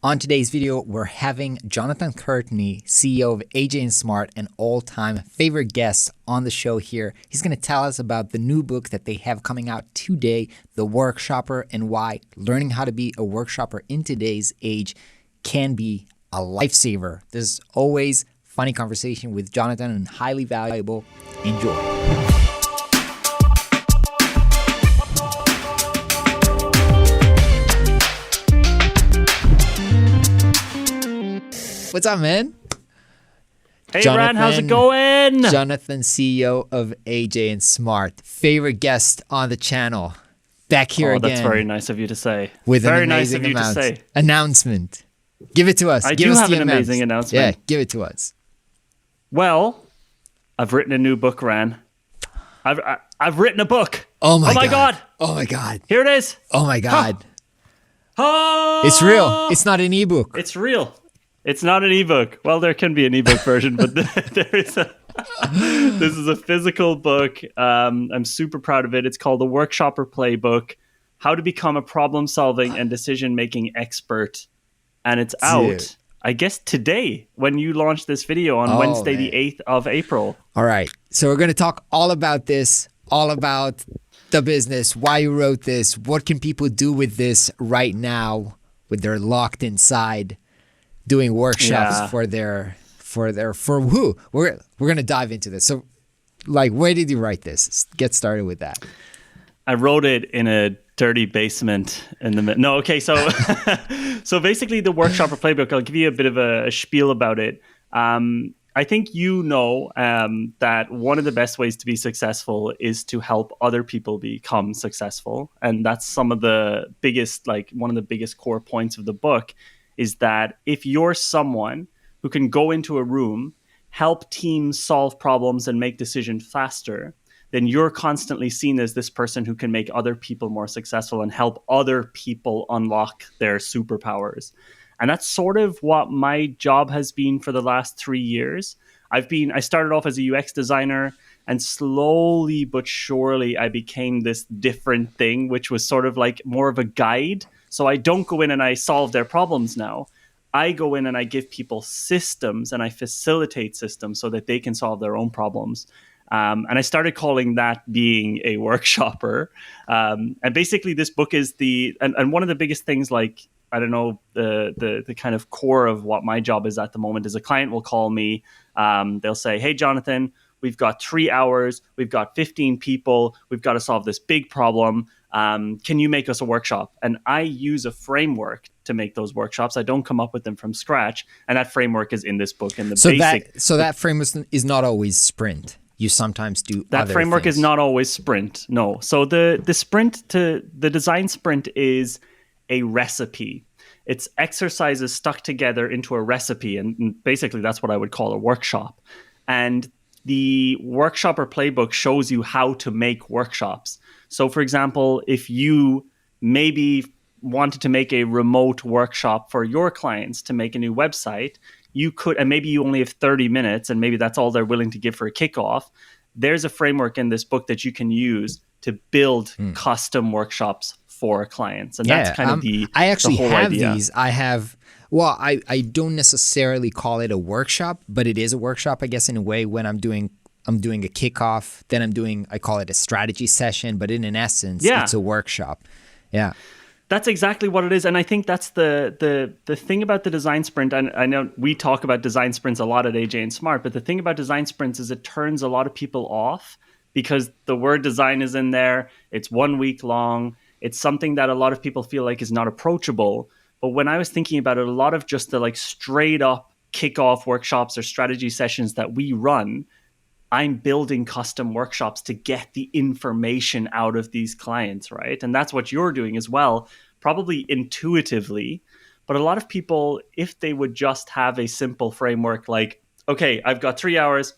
On today's video, we're having Jonathan Courtney, CEO of AJ and Smart, an all-time favorite guest on the show here. He's going to tell us about the new book that they have coming out today, The Workshopper, and why learning how to be a workshopper in today's age can be a lifesaver. There's always funny conversation with Jonathan and highly valuable. Enjoy. What's up, man? Hey, Ran, how's it going? Jonathan, CEO of AJ and Smart, favorite guest on the channel. Back here again. That's very nice of you to say. With very nice of you to say. Announcement. Give it to us. I do have an amazing announcement. Yeah, give it to us. Well, I've written a new book, Ran. I've written a book. Oh my God. Oh my God. Here it is. Oh my God. Oh. It's real. It's not an ebook. It's real. It's not an ebook. Well, there can be an ebook version, but there is a. This is a physical book. I'm super proud of it. It's called The Workshopper Playbook: How to Become a Problem-Solving and Decision-Making Expert, and it's out. I guess today, when you launched this video on Wednesday, the 8th of April. All right. So we're going to talk all about this, all about the business, why you wrote this, what can people do with this right now when they're locked inside doing workshops for who? We're going to dive into this. So, like, where did you write this? Get started with that. I wrote it in a dirty basement in the no. Okay, so so basically, the Workshopper Playbook. I'll give you a bit of a spiel about it. I think you know that one of the best ways to be successful is to help other people become successful, and that's some of the biggest, one of the biggest core points of the book is that if you're someone who can go into a room, help teams solve problems and make decisions faster, then you're constantly seen as this person who can make other people more successful and help other people unlock their superpowers. And that's sort of what my job has been for the last 3 years. I started off as a UX designer, and slowly but surely I became this different thing, which was sort of like more of a guide. So I don't go in and I solve their problems now. I go in and I give people systems and I facilitate systems so that they can solve their own problems. And I started calling that being a workshopper. And basically this book is and one of the biggest things, I don't know, the kind of core of what my job is at the moment is a client will call me. They'll say, hey, Jonathan, we've got 3 hours. We've got 15 people. We've got to solve this big problem. Can you make us a workshop? And I use a framework to make those workshops. I don't come up with them from scratch. And that framework is in this book. And that framework is not always sprint. You sometimes do that other framework things. Is not always sprint. No. So the design sprint is a recipe. It's exercises stuck together into a recipe. And basically that's what I would call a workshop. And the Workshopper Playbook shows you how to make workshops. So for example, if you maybe wanted to make a remote workshop for your clients to make a new website, you could, and maybe you only have 30 minutes and maybe that's all they're willing to give for a kickoff. There's a framework in this book that you can use to build custom workshops for clients. And that's kind of I actually the whole have idea. These. I don't necessarily call it a workshop, but it is a workshop, I guess, in a way when I'm doing a kickoff, then I call it a strategy session, but in essence, it's a workshop. Yeah. That's exactly what it is. And I think that's the thing about the design sprint. And I know we talk about design sprints a lot at AJ and Smart, but the thing about design sprints is it turns a lot of people off because the word design is in there. It's 1 week long. It's something that a lot of people feel like is not approachable. But when I was thinking about it, a lot of just the straight up kickoff workshops or strategy sessions that we run, I'm building custom workshops to get the information out of these clients, right? And that's what you're doing as well, probably intuitively. But a lot of people, if they would just have a simple framework like, okay, I've got 3 hours.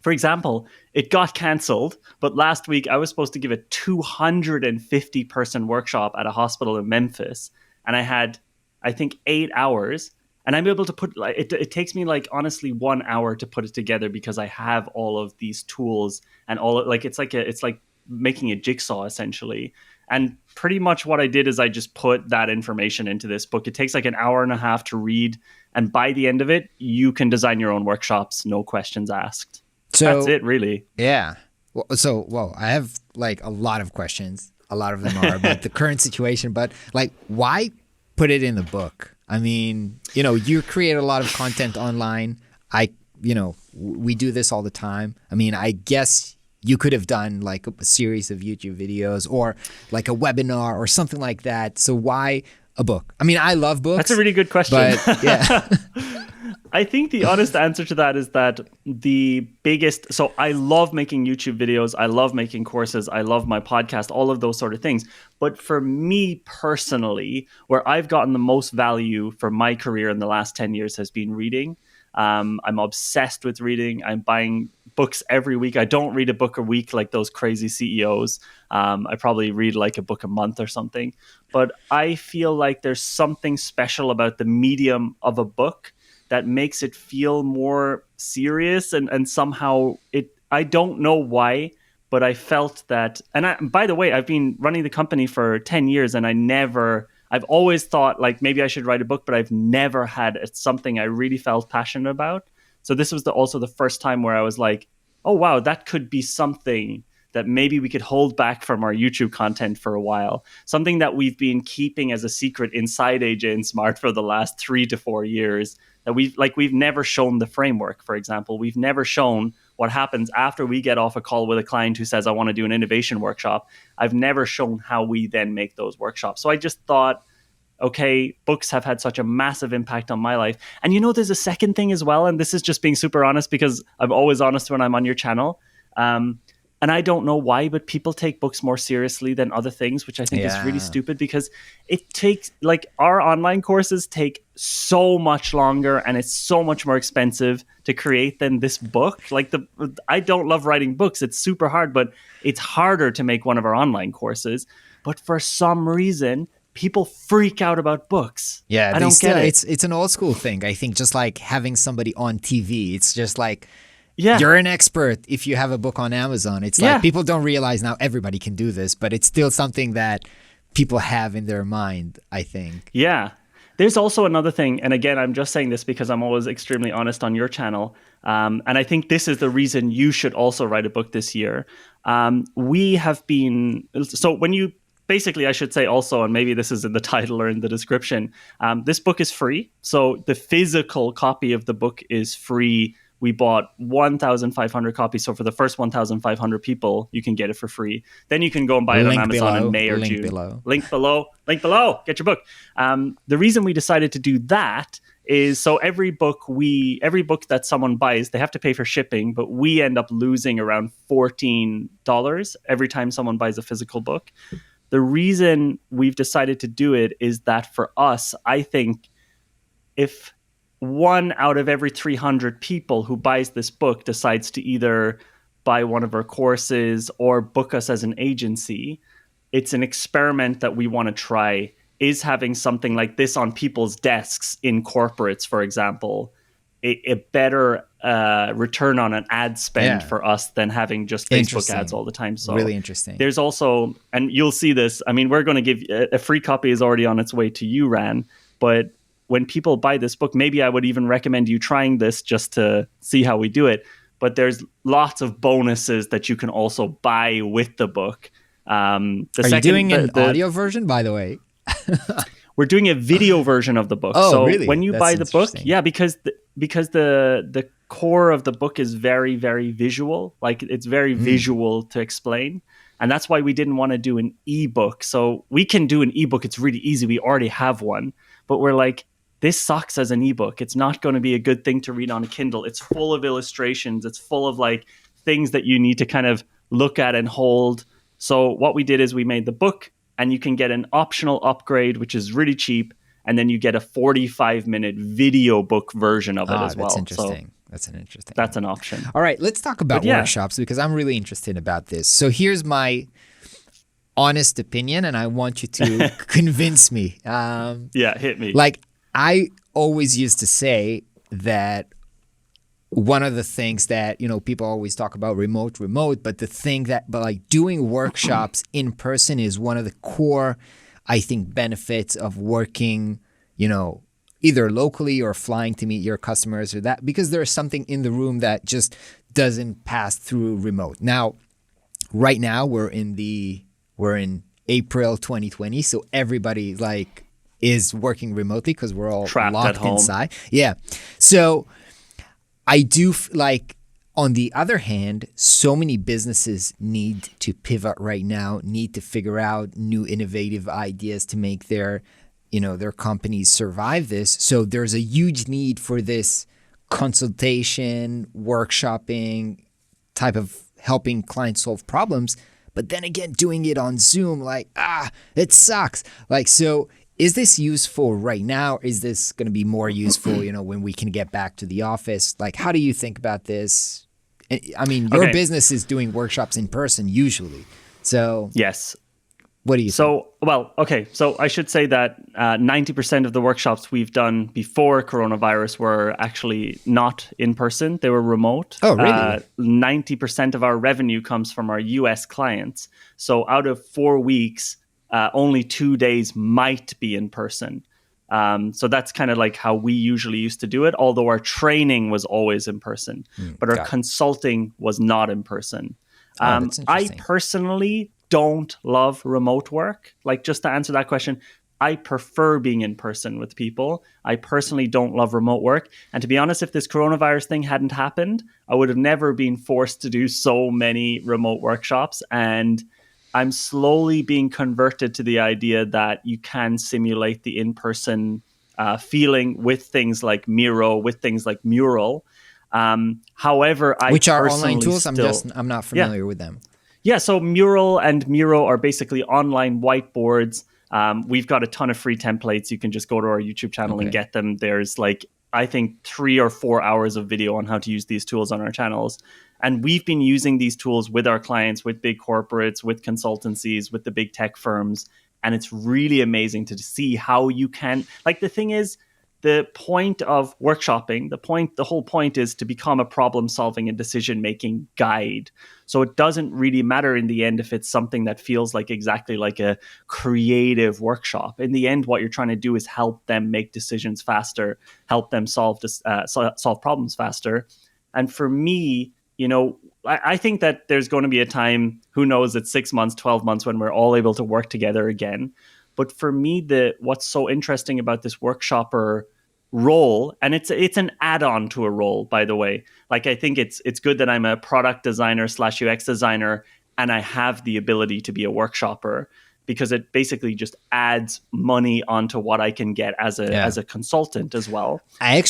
For example, it got canceled, but last week I was supposed to give a 250 person workshop at a hospital in Memphis. And I had, I think, 8 hours. And I'm able to put it takes me honestly 1 hour to put it together because I have all of these tools and all it's like making a jigsaw essentially. And pretty much what I did is I just put that information into this book. It takes like an hour and a half to read. And by the end of it, you can design your own workshops, no questions asked. So that's it, really. Yeah. Well, I have like a lot of questions. A lot of them are about the current situation, but like, why put it in the book? I mean, you create a lot of content online. We do this all the time. I mean, I guess you could have done like a series of YouTube videos or like a webinar or something like that. So why a book? I mean, I love books. That's a really good question. But yeah. I think the honest answer to that is that so I love making YouTube videos. I love making courses. I love my podcast, all of those sort of things. But for me personally, where I've gotten the most value for my career in the last 10 years has been reading. I'm obsessed with reading. I'm buying books every week. I don't read a book a week like those crazy CEOs. I probably read like a book a month or something. But I feel like there's something special about the medium of a book that makes it feel more serious and somehow I don't know why, but I felt that, by the way, I've been running the company for 10 years and I've always thought like maybe I should write a book, but I've never had something I really felt passionate about. So this was also the first time where I was like, oh wow, that could be something that maybe we could hold back from our YouTube content for a while. Something that we've been keeping as a secret inside AJ and Smart for the last 3 to 4 years. That we've never shown the framework, for example. We've never shown what happens after we get off a call with a client who says, I want to do an innovation workshop. I've never shown how we then make those workshops. So I just thought, okay, books have had such a massive impact on my life. And there's a second thing as well. And this is just being super honest because I'm always honest when I'm on your channel. And I don't know why, but people take books more seriously than other things, which I think is really stupid because it takes, like, our online courses take so much longer and it's so much more expensive to create than this book. Like, I don't love writing books. It's super hard, but it's harder to make one of our online courses. But for some reason, people freak out about books. Yeah, I don't get it. It's an old school thing. I think just like having somebody on TV, it's just like, yeah, you're an expert if you have a book on Amazon. It's like people don't realize now everybody can do this, but it's still something that people have in their mind, I think. Yeah. There's also another thing, and again, I'm just saying this because I'm always extremely honest on your channel, and I think this is the reason you should also write a book this year. We have been, so when you, basically I should say also, and maybe this is in the title or in the description, this book is free. So the physical copy of the book is free. We bought 1,500 copies. So for the first 1,500 people, you can get it for free. Then you can go and buy it on Amazon in May or June. Link below. Get your book. The reason we decided to do that is so every book that someone buys, they have to pay for shipping, but we end up losing around $14 every time someone buys a physical book. The reason we've decided to do it is that for us, I think if 1 out of every 300 people who buys this book decides to either buy one of our courses or book us as an agency, it's an experiment that we want to try. Is having something like this on people's desks in corporates, for example, a better return on an ad spend for us than having just Facebook ads all the time. So really interesting. There's also, and you'll see this, I mean, we're going to give a free copy is already on its way to you, Ran, but when people buy this book, maybe I would even recommend you trying this just to see how we do it. But there's lots of bonuses that you can also buy with the book. Are you doing an audio version, by the way? We're doing a video version of the book. Oh, so really? when you buy the book, because the core of the book is very, very visual. Like, it's very visual to explain. And that's why we didn't want to do an ebook. So we can do an ebook. It's really easy. We already have one. But we're like, this sucks as an ebook. It's not going to be a good thing to read on a Kindle. It's full of illustrations. It's full of like things that you need to kind of look at and hold. So what we did is we made the book, and you can get an optional upgrade, which is really cheap. And then you get a 45-minute video book version of it as well. That's interesting. So that's an option. All right, let's talk about workshops because I'm really interested about this. So here's my honest opinion, and I want you to convince me. Hit me. Like, I always used to say that one of the things that, people always talk about remote, but but like doing workshops in person is one of the core, I think, benefits of working, either locally or flying to meet your customers or that, because there's something in the room that just doesn't pass through remote. Now, right now we're in April 2020, so everybody like is working remotely because we're all Trapped locked at home. inside. Yeah. So I do like, on the other hand, so many businesses need to pivot right now, need to figure out new innovative ideas to make their companies survive this. So there's a huge need for this consultation, workshopping type of helping clients solve problems. But then again, doing it on Zoom, like, it sucks. Like, so is this useful right now? Is this going to be more useful, when we can get back to the office? Like, how do you think about this? I mean, your business is doing workshops in person usually. So yes. What do you think? So I should say that 90% of the workshops we've done before coronavirus were actually not in person. They were remote. Oh, really? 90% of our revenue comes from our US clients. So out of 4 weeks, only 2 days might be in person. So that's kind of like how we usually used to do it, although our training was always in person, but our consulting was not in person. That's I interesting. personally don't love remote work. Like, just to answer that question, I prefer being in person with people. I personally don't love remote work. And to be honest, if this coronavirus thing hadn't happened, I would have never been forced to do so many remote workshops. And I'm slowly being converted to the idea that you can simulate the in-person feeling with things like Miro, with things like Mural. However, which are online tools? I'm not familiar with them. Yeah, so Mural and Miro are basically online whiteboards. We've got a ton of free templates. You can just go to our YouTube channel and get them. There's I think 3 or 4 hours of video on how to use these tools on our channels. And we've been using these tools with our clients, with big corporates, with consultancies, with the big tech firms. And it's really amazing to see how you can, the thing is, the point of workshopping, the whole point is to become a problem-solving and decision-making guide. So it doesn't really matter in the end if it's something that feels exactly like a creative workshop. In the end, what you're trying to do is help them make decisions faster, help them solve problems faster. And for me, I think that there's going to be a time, who knows, it's 6 months, 12 months, when we're all able to work together again. But for me, what's so interesting about this workshopper role, and it's an add-on to a role, by the way. I think it's good that I'm a product designer / UX designer, and I have the ability to be a workshopper, because it basically just adds money onto what I can get as a consultant as well. I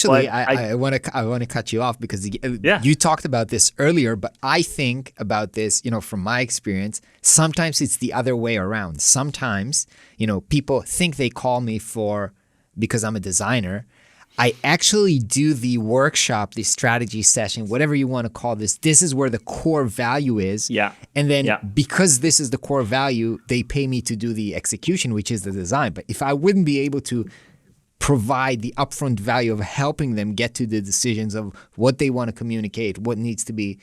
want to cut you off because you talked about this earlier, but I think about this, from my experience, sometimes it's the other way around. Sometimes, people think they call me because I'm a designer. I actually do the workshop, the strategy session, whatever you want to call this. This is where the core value is. Yeah. And then because this is the core value, they pay me to do the execution, which is the design. But if I wouldn't be able to provide the upfront value of helping them get to the decisions of what they want to communicate, what needs to be,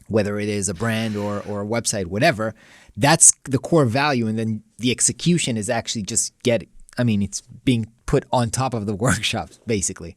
whether it is a brand or a website, whatever, that's the core value. And then the execution is actually it's being put on top of the workshops, basically.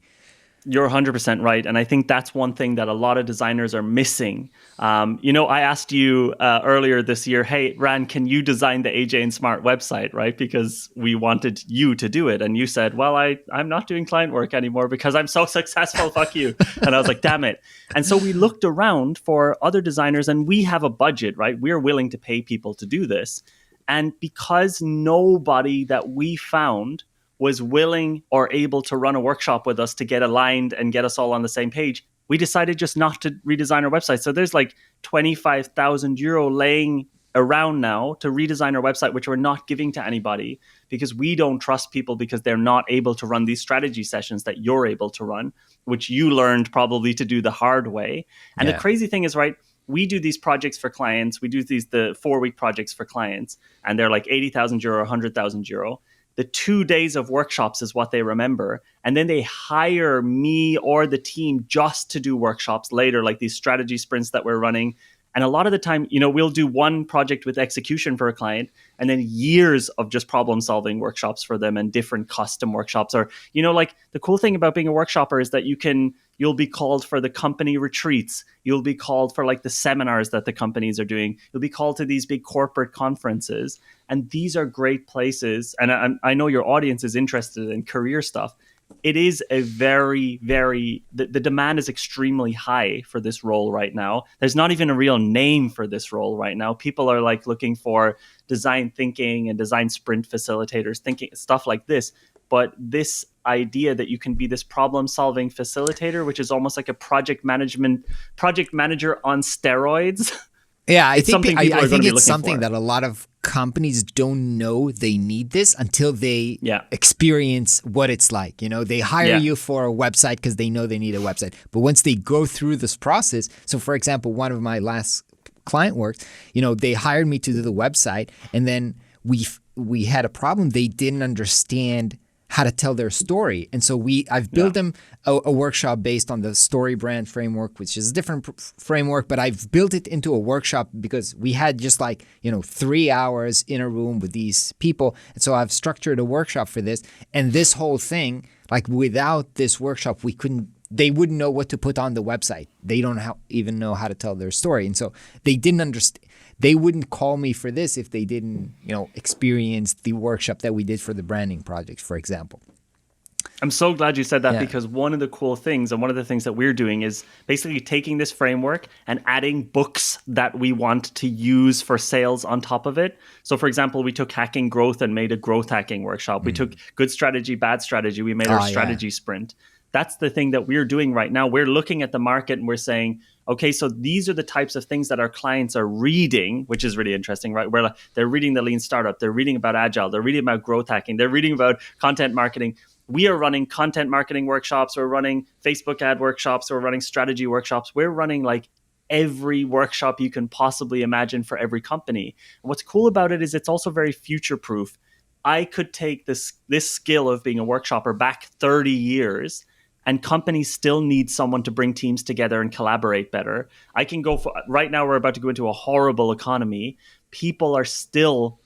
You're 100% right. And I think that's one thing that a lot of designers are missing. I asked you earlier this year, hey, Ran, can you design the AJ and Smart website, right? Because we wanted you to do it. And you said, well, I'm not doing client work anymore because I'm so successful, fuck you. And I was like, damn it. And so we looked around for other designers, and we have a budget, right? We're willing to pay people to do this. And because nobody that we found was willing or able to run a workshop with us to get aligned and get us all on the same page, we decided just not to redesign our website. So there's 25,000 euro laying around now to redesign our website, which we're not giving to anybody because we don't trust people, because they're not able to run these strategy sessions that you're able to run, which you learned probably to do the hard way. And the crazy thing is, right, we do these projects for clients. We do the 4-week projects for clients, and they're 80,000 euro, 100,000 euro. the 2 days of workshops is what they remember. And then they hire me or the team just to do workshops later, like these strategy sprints that we're running. And a lot of the time, we'll do one project with execution for a client and then years of just problem solving workshops for them and different custom workshops. Or, like the cool thing about being a workshopper is that you'll be called for the company retreats. You'll be called for like the seminars that the companies are doing. You'll be called to these big corporate conferences. And these are great places. And I know your audience is interested in career stuff. It is a very, very, the demand is extremely high for this role right now. There's not even a real name for this role right now. People are like looking for design thinking and design sprint facilitators, thinking stuff like this. But this idea that you can be this problem solving facilitator, which is almost like a project manager on steroids. Yeah, I think it's something that a lot of companies don't know they need this until they experience what it's like. They hire you for a website because they know they need a website. But once they go through this process, so for example, one of my last client works, they hired me to do the website, and then we had a problem. They didn't understand how to tell their story. And so I've built them a workshop based on the story brand framework, which is a different framework, but I've built it into a workshop because we had just 3 hours in a room with these people. And so I've structured a workshop for this. And this whole thing, without this workshop, they wouldn't know what to put on the website. They don't even know how to tell their story. And so they didn't understand. They wouldn't call me for this if they didn't, experience the workshop that we did for the branding project, for example. I'm so glad you said that because one of the cool things and one of the things that we're doing is basically taking this framework and adding books that we want to use for sales on top of it. So for example, we took hacking growth and made a growth hacking workshop. We took good strategy, bad strategy. We made our strategy sprint. That's the thing that we're doing right now. We're looking at the market and we're saying, okay, so these are the types of things that our clients are reading, which is really interesting, right? Where they're reading the lean startup, they're reading about agile, they're reading about growth hacking, they're reading about content marketing. We are running content marketing workshops, we're running Facebook ad workshops, we're running strategy workshops. We're running every workshop you can possibly imagine for every company. And what's cool about it is it's also very future-proof. I could take this skill of being a workshopper back 30 years, and companies still need someone to bring teams together and collaborate better. I can go right now, we're about to go into a horrible economy. People still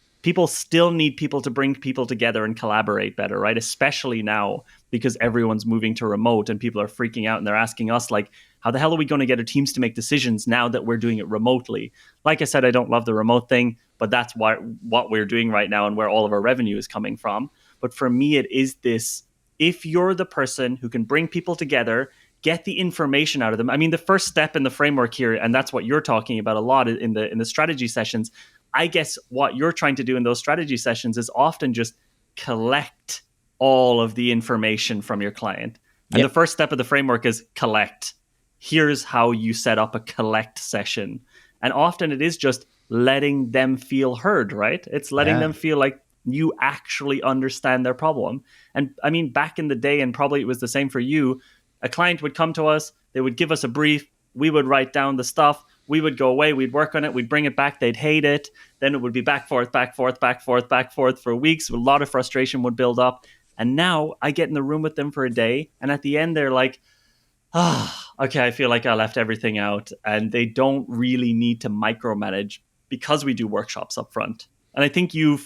need people to bring people together and collaborate better, right? Especially now because everyone's moving to remote and people are freaking out and they're asking us how the hell are we going to get our teams to make decisions now that we're doing it remotely? Like I said, I don't love the remote thing, but that's what we're doing right now and where all of our revenue is coming from. But for me, it is this. If you're the person who can bring people together, get the information out of them. I mean, the first step in the framework here, and that's what you're talking about a lot in the strategy sessions. I guess what you're trying to do in those strategy sessions is often just collect all of the information from your client. And the first step of the framework is collect. Here's how you set up a collect session. And often it is just letting them feel heard, right? It's letting them feel like you actually understand their problem. And I mean, back in the day, and probably it was the same for you, a client would come to us, they would give us a brief, we would write down the stuff, we would go away, we'd work on it, we'd bring it back, they'd hate it, then it would be back, forth for weeks, a lot of frustration would build up. And now I get in the room with them for a day, and at the end they're like, okay, I feel like I left everything out. And they don't really need to micromanage because we do workshops up front. And I think you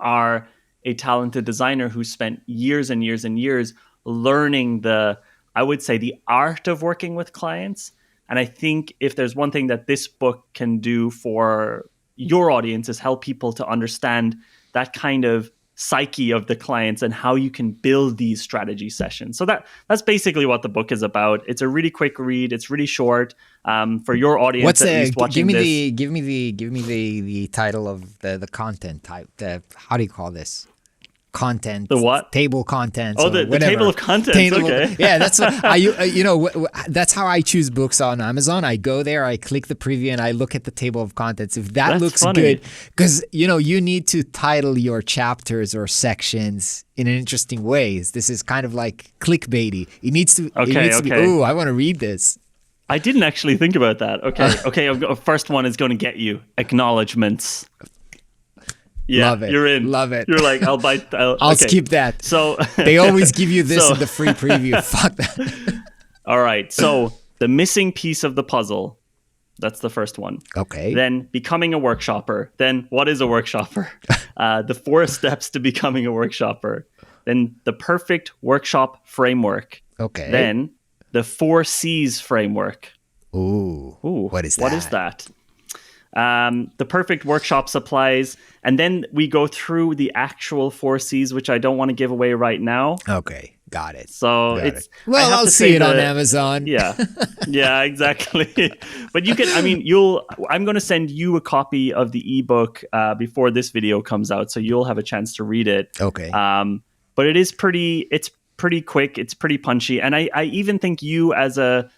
are a talented designer who spent years and years and years learning the art of working with clients. And I think if there's one thing that this book can do for your audience is help people to understand that kind of psyche of the clients and how you can build these strategy sessions. So that's basically what the book is about. It's a really quick read. It's really short. For your audience, what's at least watching this. Give me the title of the content type. How do you call this? Content. The what? Table contents. Oh, the table of contents. Okay. Yeah, that's what that's how I choose books on Amazon. I go there, I click the preview, and I look at the table of contents. If that looks good, because you need to title your chapters or sections in an interesting way. This is kind of like clickbaity. It needs to. Be, oh, I want to read this. I didn't actually think about that. Okay. First one is going to get you acknowledgements. Yeah, Love it. You're in. Love it. You're like, I'll buy. I'll skip that. So they always give you this in the free preview. Fuck that. All right. So the missing piece of the puzzle. That's the first one. Okay. Then becoming a workshopper. Then what is a workshopper? The 4 steps to becoming a workshopper. Then the perfect workshop framework. Okay. Then the 4 C's framework. Ooh. What is that? What is that? The perfect workshop supplies. And then we go through the actual 4 C's, which I don't want to give away right now. Okay. Got it. So it's well, I'll see it on Amazon. Yeah, exactly. But you can. I mean, I'm going to send you a copy of the ebook before this video comes out, so you'll have a chance to read it. Okay. But it is pretty. It's pretty quick. It's pretty punchy, and I even think you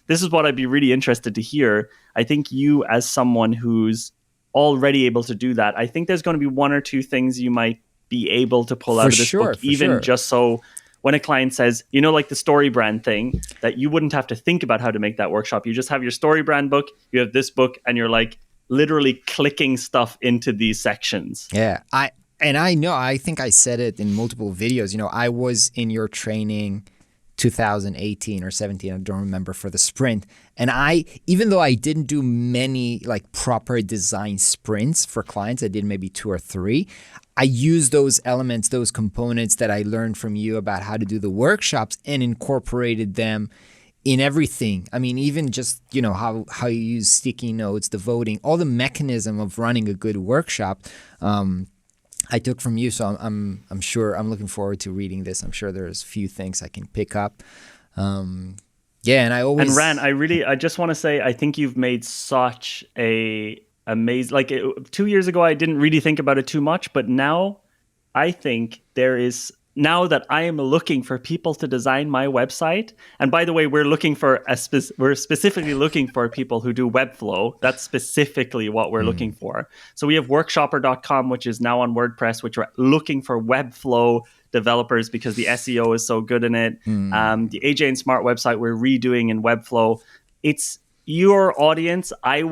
this is what I'd be really interested to hear. I think you as someone who's already able to do that. I think there's going to be 1 or 2 things you might be able to pull out of this book, even just so. When a client says, like the story brand thing, that you wouldn't have to think about how to make that workshop. You just have your story brand book, you have this book, and you're like literally clicking stuff into these sections. Yeah. I know, I think I said it in multiple videos. I was in your training 2018 or 17, I don't remember, for the sprint. And even though I didn't do many like proper design sprints for clients, I did maybe 2 or 3. I used those elements, those components that I learned from you about how to do the workshops and incorporated them in everything. I mean, even just, how you use sticky notes, the voting, all the mechanism of running a good workshop, I took from you. So I'm sure I'm looking forward to reading this. I'm sure there's a few things I can pick up. Yeah, and I always... And Ran, I just want to say, I think you've made such a amazing... Like 2 years ago, I didn't really think about it too much, but now I think there is... Now that I am looking for people to design my website, and by the way, we're specifically looking for people who do Webflow. That's specifically what we're looking for. So we have workshopper.com, which is now on WordPress, which we're looking for Webflow developers because the SEO is so good in it. The AJ and Smart website we're redoing in Webflow. It's your audience. I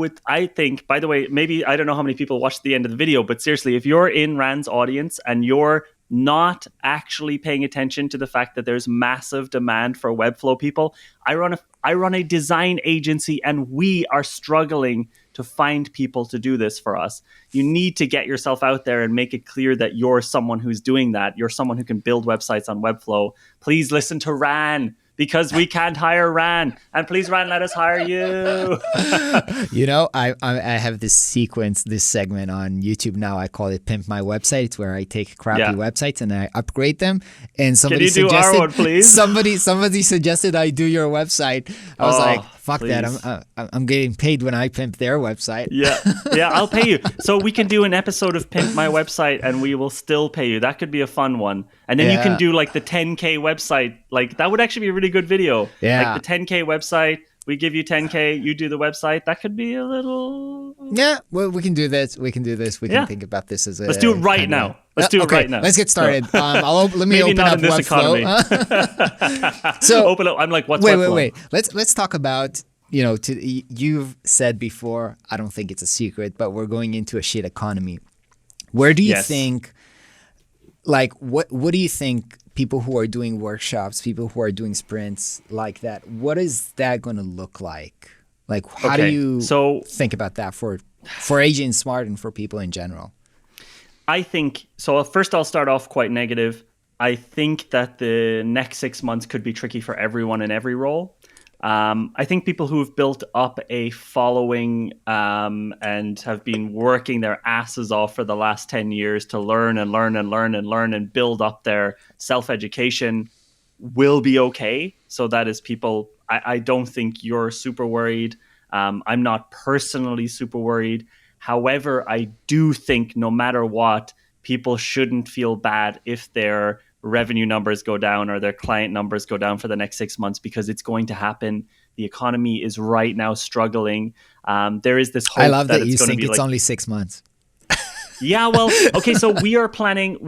think, by the way, maybe I don't know how many people watched the end of the video, but seriously, if you're in Rand's audience and you're not actually paying attention to the fact that there's massive demand for Webflow people, I run a design agency and we are struggling to find people to do this for us. You need to get yourself out there and make it clear that you're someone who's doing that. You're someone who can build websites on Webflow. Please listen to Ran, because we can't hire Ran. And please, Ran, let us hire you. I have this segment on YouTube now. I call it Pimp My Website. It's where I take crappy websites and I upgrade them. And somebody Can you do our one, please? Somebody suggested I do your website. I was like, fuck please. That. I'm getting paid when I pimp their website. Yeah, I'll pay you. So we can do an episode of Pimp My Website and we will still pay you. That could be a fun one. And then you can do like the 10K website. Like that would actually be a really good video. Yeah. Like the 10K website. We give you 10K, you do the website. That could be a little... Yeah, well, we can do this. We can can think about this as a... Let's do it right now. Let's do it right now. Let's get started. Let me open up Webflow. So open up. I'm like, what's Webflow? Wait. Let's talk about, you've said before, I don't think it's a secret, but we're going into a shit economy. Where do you think, like, what do you think people who are doing workshops, people who are doing sprints like that, what is that going to look like? Like, how do you think about that for AJ and Smart and for people in general? I think, so first I'll start off quite negative. I think that the next 6 months could be tricky for everyone in every role. I think people who have built up a following and have been working their asses off for the last 10 years to learn and build up their self-education will be okay. So that is people, I don't think you're super worried. I'm not personally super worried. However, I do think no matter what, people shouldn't feel bad if their revenue numbers go down or their client numbers go down for the next 6 months, because it's going to happen. The economy is right now struggling. There is this hope. I love that you think it's only 6 months. Yeah, well, okay, so we are planning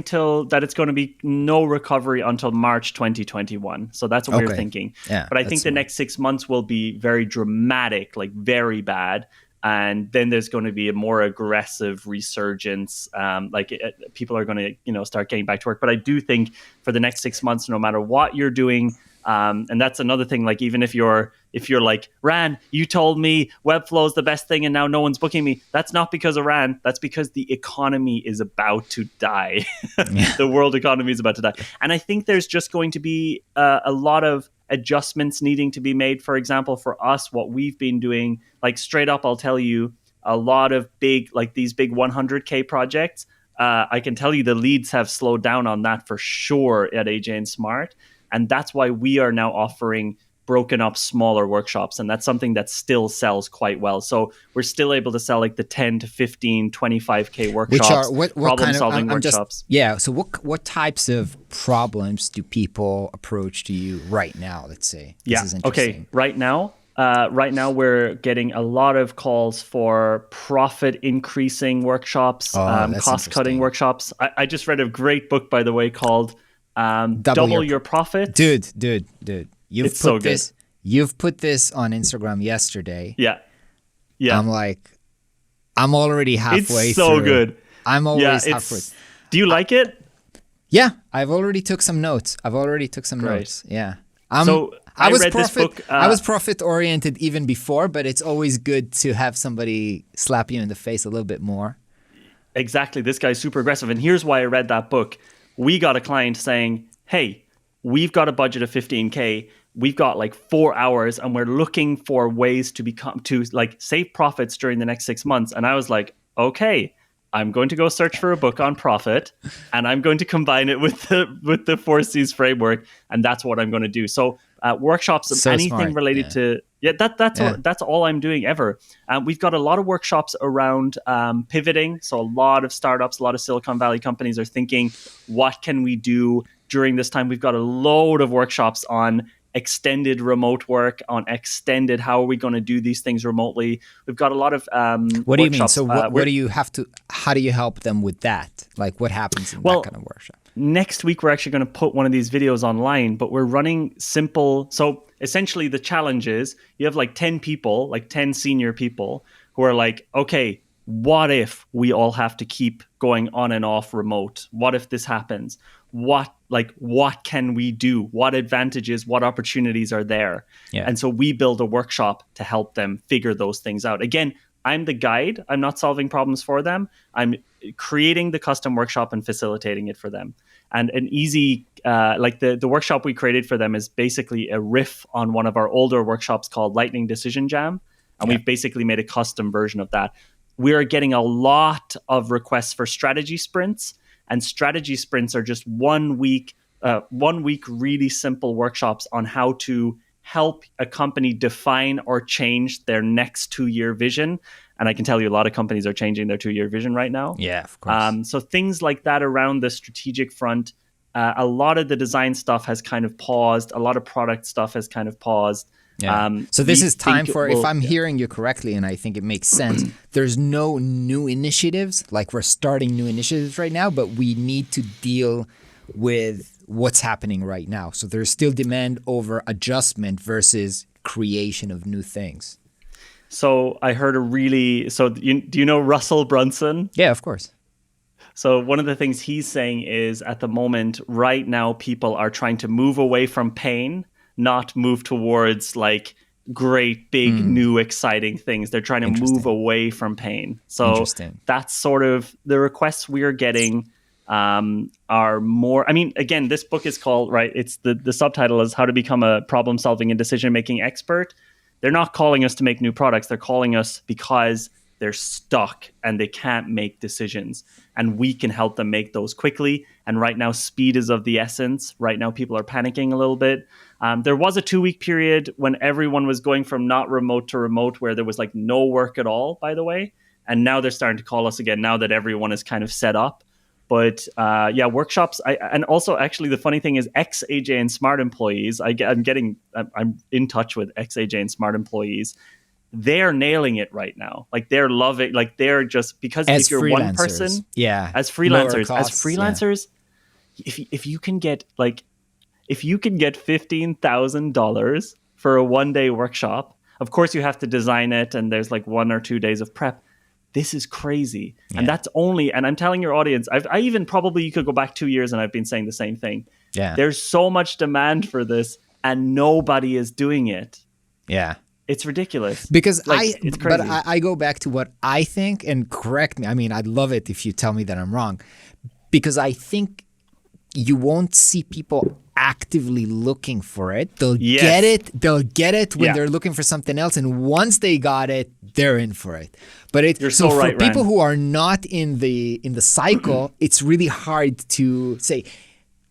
till that it's going to be no recovery until March 2021. So that's what we're thinking. Yeah, but I think the next 6 months will be very dramatic, like very bad. And then there's going to be a more aggressive resurgence. People are going to, start getting back to work. But I do think for the next 6 months, no matter what you're doing, and that's another thing. Like even if you're like, Ran, you told me Webflow is the best thing, and now no one's booking me. That's not because of Ran. That's because the economy is about to die. The world economy is about to die, and I think there's just going to be a lot of adjustments needing to be made. For example, for us, what we've been doing, like straight up, I'll tell you, a lot of these big 100K projects. I can tell you the leads have slowed down on that for sure at AJ and Smart. And that's why we are now offering broken up smaller workshops. And that's something that still sells quite well. So we're still able to sell like the 10 to 15, 25K workshops, what problem solving I'm workshops. So what types of problems do people approach to you right now? Let's say. This is interesting. Okay. Right now we're getting a lot of calls for profit increasing workshops, cost cutting workshops. I just read a great book, by the way, called Double Your Profit. Dude. You've put this on Instagram yesterday. Yeah. I'm already halfway through. It's so good. I'm always halfway. Do you like it? Yeah, I've already took some notes. Notes. Yeah. I read this book. I was profit oriented even before, but it's always good to have somebody slap you in the face a little bit more. Exactly. This guy's super aggressive. And here's why I read that book. We got a client saying, hey, we've got a budget of 15K. We've got like 4 hours and we're looking for ways to save profits during the next 6 months. And I was like, okay, I'm going to go search for a book on profit and I'm going to combine it with the 4Cs framework. And that's what I'm going to do. So workshops, anything smart. Related to, that's all I'm doing ever. We've got a lot of workshops around pivoting. So a lot of startups, a lot of Silicon Valley companies are thinking, what can we do during this time? We've got a load of workshops on extended remote work, on extended how are we going to do these things remotely. We've got a lot of what do you mean? So what do you have to, how do you help them with that? Like what happens in that kind of workshop? Next week, we're actually going to put one of these videos online, but we're running simple. So essentially the challenge is you have like 10 people, like 10 senior people who are like, okay, what if we all have to keep going on and off remote? What if this happens? What can we do? What advantages, what opportunities are there? Yeah. And so we build a workshop to help them figure those things out. Again, I'm the guide. I'm not solving problems for them. I'm creating the custom workshop and facilitating it for them. And an easy, the workshop we created for them is basically a riff on one of our older workshops called Lightning Decision Jam. And we've basically made a custom version of that. We are getting a lot of requests for strategy sprints. And strategy sprints are just 1 week really simple workshops on how to help a company define or change their next 2-year vision. And I can tell you a lot of companies are changing their 2-year vision right now. Yeah, of course. So things like that around the strategic front, a lot of the design stuff has kind of paused. A lot of product stuff has kind of paused. Yeah. So this is time for, if I'm hearing you correctly, and I think it makes sense, there's no new initiatives, like we're starting new initiatives right now, but we need to deal with what's happening right now. So there's still demand over adjustment versus creation of new things. So I heard do you know Russell Brunson? Yeah, of course. So one of the things he's saying is at the moment, right now, people are trying to move away from pain, not move towards like great, big, new, exciting things. They're trying to move away from pain. So that's sort of the requests we're getting are more, I mean, again, this book is called, right, it's the subtitle is How to Become a Problem Solving and Decision Making Expert. They're not calling us to make new products. They're calling us because they're stuck and they can't make decisions. And we can help them make those quickly. And right now, speed is of the essence. Right now, people are panicking a little bit. There was a 2-week period when everyone was going from not remote to remote where there was like no work at all, by the way. And now they're starting to call us again now that everyone is kind of set up. But workshops. And also, actually, the funny thing is, ex-AJ and Smart employees. I'm in touch with ex-AJ and Smart employees. They're nailing it right now. Like they're loving. Like they're just because if you're one person, as freelancers, if you can get $15,000 for a 1-day workshop, Of course, you have to design it, and there's like 1 or 2 days of prep. This is crazy. Yeah. And that's only, and I'm telling your audience, I even probably, you could go back 2 years and I've been saying the same thing. Yeah. There's so much demand for this and nobody is doing it. Yeah. It's ridiculous. Because it's crazy. But I go back to what I think, and correct me. I mean, I'd love it if you tell me that I'm wrong, because I think you won't see people actively looking for it. They'll get it. They'll get it when they're looking for something else, and once they got it, they're in for it. But You're so right, for people Ran. who are not in the cycle, it's really hard to say,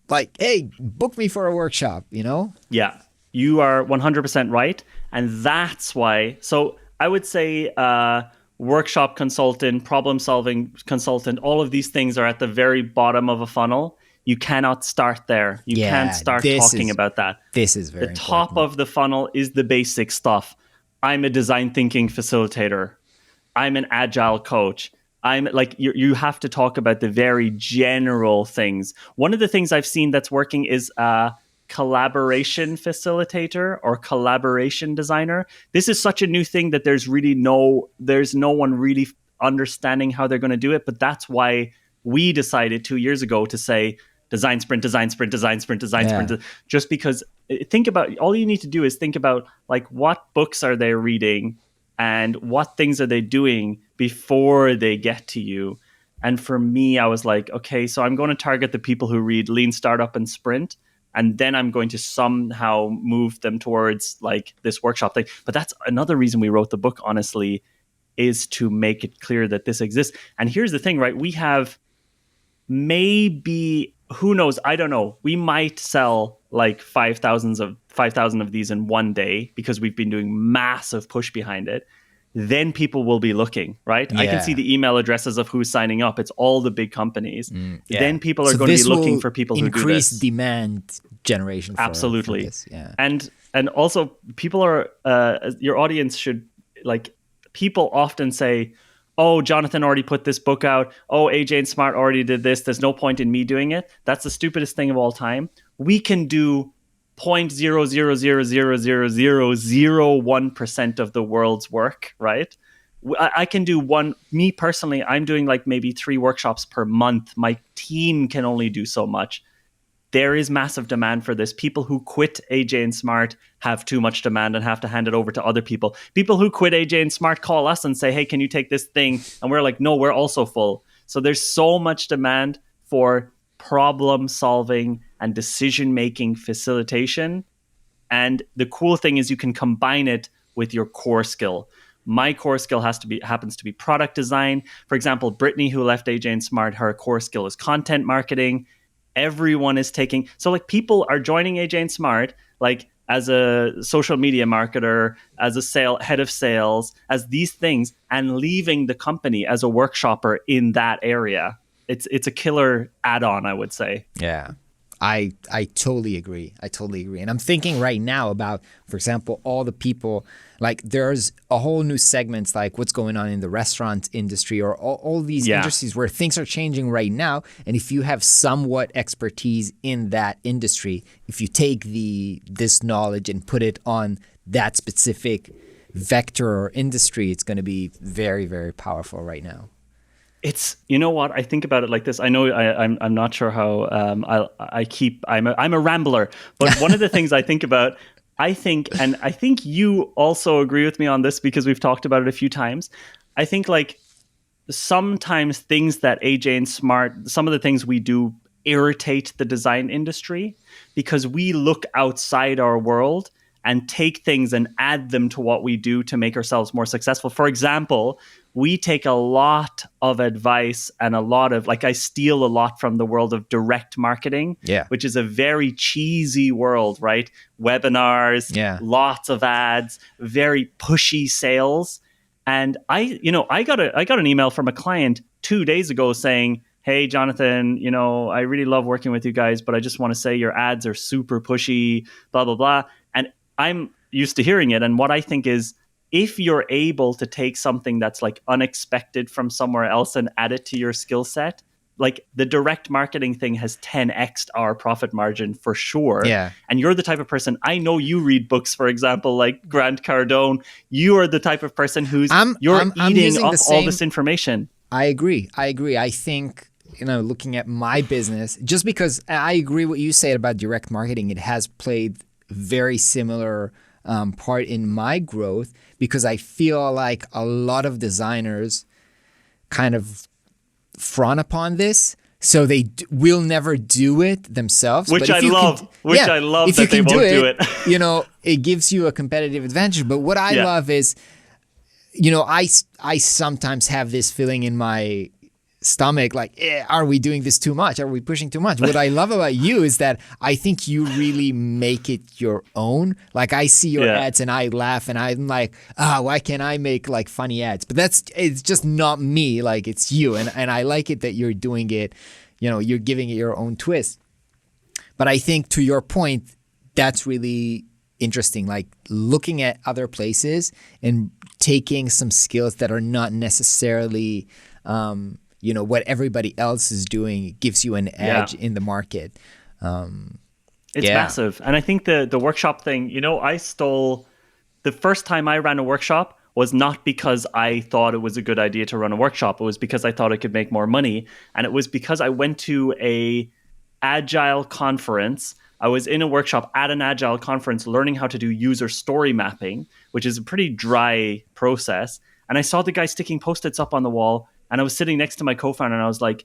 like, hey, book me for a workshop, you know? Yeah, you are 100% right. And that's why, so I would say workshop consultant, problem solving consultant, all of these things are at the very bottom of a funnel. You cannot start there. You can't start talking about that. This is very The top important. of the funnel is the basic stuff. I'm a design thinking facilitator. I'm an agile coach. I'm like, you have to talk about the very general things. One of the things I've seen that's working is collaboration facilitator or collaboration designer. This is such a new thing that there's no one really understanding how they're going to do it. But that's why we decided 2 years ago to say design sprint, design sprint, design sprint, design sprint. Just because think about, all you need to do is think about like what books are they reading and what things are they doing before they get to you. And for me, I was like, okay, so I'm going to target the people who read Lean Startup and Sprint. And then I'm going to somehow move them towards like this workshop thing. But that's another reason we wrote the book, honestly, is to make it clear that this exists. And here's the thing, right? We have maybe, who knows? I don't know. We might sell like 5,000 of these in one day because we've been doing massive push behind it. Then people will be looking, right? I can see the email addresses of who's signing up. It's all the big companies. Then people are going to be looking for people who do this. Increase demand generation. Absolutely. For this. Yeah. And also people are, your audience should, like, people often say, oh, Jonathan already put this book out. Oh, AJ and Smart already did this. There's no point in me doing it. That's the stupidest thing of all time. We can do 0.0000001% of the world's work, right? I can do one. Me personally, I'm doing like maybe 3 workshops per month. My team can only do so much. There is massive demand for this. People who quit AJ and Smart have too much demand and have to hand it over to other people. People who quit AJ and Smart call us and say, hey, can you take this thing? And we're like, no, we're also full. So there's so much demand for problem solving and decision-making facilitation. And the cool thing is you can combine it with your core skill. My core skill happens to be product design. For example, Brittany, who left AJ and Smart, her core skill is content marketing. Everyone is taking, so like people are joining AJ and Smart, like as a social media marketer, as a head of sales, as these things, and leaving the company as a workshopper in that area. It's a killer add-on, I would say. Yeah. I totally agree. And I'm thinking right now about, for example, all the people, like there's a whole new segments like what's going on in the restaurant industry or all these industries where things are changing right now. And if you have somewhat expertise in that industry, if you take this knowledge and put it on that specific vector or industry, it's going to be very, very powerful right now. It's, you know what, I think about it like this. I know I'm not sure how I'm a rambler, but one of the things I think about, I think you also agree with me on this because we've talked about it a few times. I think like sometimes things that AJ and Smart, some of the things we do irritate the design industry because we look outside our world and take things and add them to what we do to make ourselves more successful. For example, we take a lot of advice and a lot of, like, I steal a lot from the world of direct marketing, which is a very cheesy world, right? Webinars, lots of ads, very pushy sales. And I got an email from a client 2 days ago saying, hey, Jonathan, I really love working with you guys, but I just want to say your ads are super pushy, blah, blah, blah. And I'm used to hearing it. And what I think is, if you're able to take something that's like unexpected from somewhere else and add it to your skill set, like the direct marketing thing has 10x'd our profit margin for sure. Yeah. And you're the type of person, I know you read books, for example, like Grant Cardone. You are the type of person who's I'm eating using up the all same- this information. I agree. I think, looking at my business, just because I agree what you said about direct marketing, it has played very similar part in my growth, because I feel like a lot of designers kind of frown upon this. So they will never do it themselves. Which But I love. I love if that you they can won't do it. It gives you a competitive advantage. But what I love is, I sometimes have this feeling in my stomach, like, are we doing this too much? Are we pushing too much? What I love about you is that I think you really make it your own. Like, I see your ads and I laugh and I'm like, why can't I make like funny ads? But it's just not me. Like, it's you. And I like it that you're doing it, you're giving it your own twist. But I think, to your point, that's really interesting, like looking at other places and taking some skills that are not necessarily what everybody else is doing gives you an edge in the market. It's massive. And I think the workshop thing, I stole the first time I ran a workshop was not because I thought it was a good idea to run a workshop. It was because I thought I could make more money. And it was because I went to a agile conference. I was in a workshop at an agile conference learning how to do user story mapping, which is a pretty dry process. And I saw the guy sticking Post-its up on the wall. And I was sitting next to my co-founder and I was like,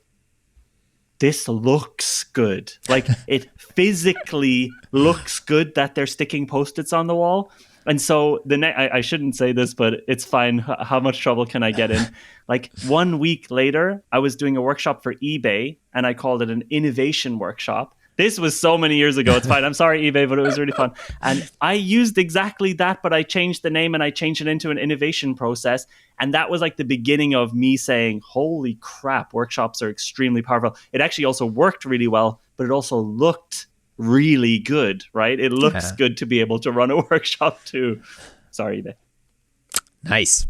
this looks good. Like, it physically looks good that they're sticking Post-its on the wall. And so I shouldn't say this, but it's fine. How much trouble can I get in? Like, 1 week later, I was doing a workshop for eBay and I called it an innovation workshop. This was so many years ago. It's fine. I'm sorry, eBay, but it was really fun. And I used exactly that, but I changed the name and I changed it into an innovation process. And that was like the beginning of me saying, holy crap, workshops are extremely powerful. It actually also worked really well, but it also looked really good, right? It looks good to be able to run a workshop too. Sorry, eBay. Nice.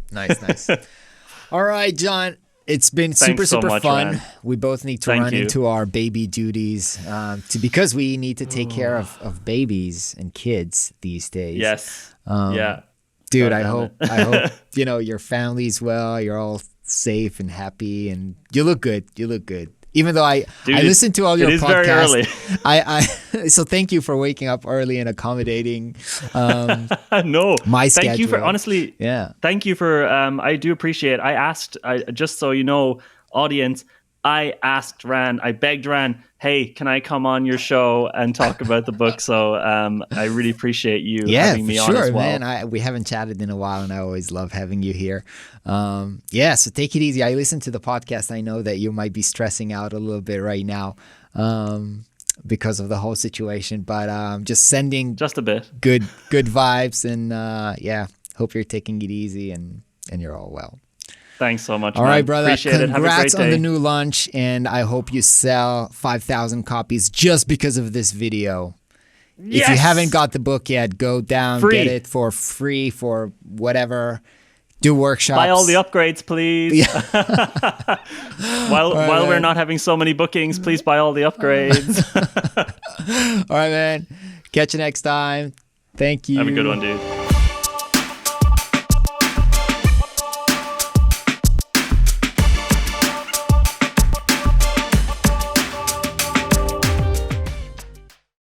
All right, John. It's been super much, fun. Ryan. We both need to run into our baby duties because we need to take care of babies and kids these days. Yes. Dude, God, I hope your family's well. You're all safe and happy, and you look good. Even though I listen to all your podcasts. Very early. So thank you for waking up early and accommodating no, my schedule. Thank you for, honestly, thank you for, I do appreciate it. I asked, just so you know, audience, I begged Ran, hey, can I come on your show and talk about the book? So I really appreciate you having me on as well. Man. We haven't chatted in a while, and I always love having you here. So take it easy. I listened to the podcast. I know that you might be stressing out a little bit right now because of the whole situation, but just sending just a bit good vibes, and hope you're taking it easy and you're all well. Thanks so much. All right, brother. Appreciate Congrats it. Have a great day. on the new launch, and I hope you sell 5,000 copies just because of this video. Yes! If you haven't got the book yet, go down, get it for free, for whatever. Do workshops. Buy all the upgrades, please. While we're not having so many bookings, please buy all the upgrades. All right, man. Catch you next time. Thank you. Have a good one, dude.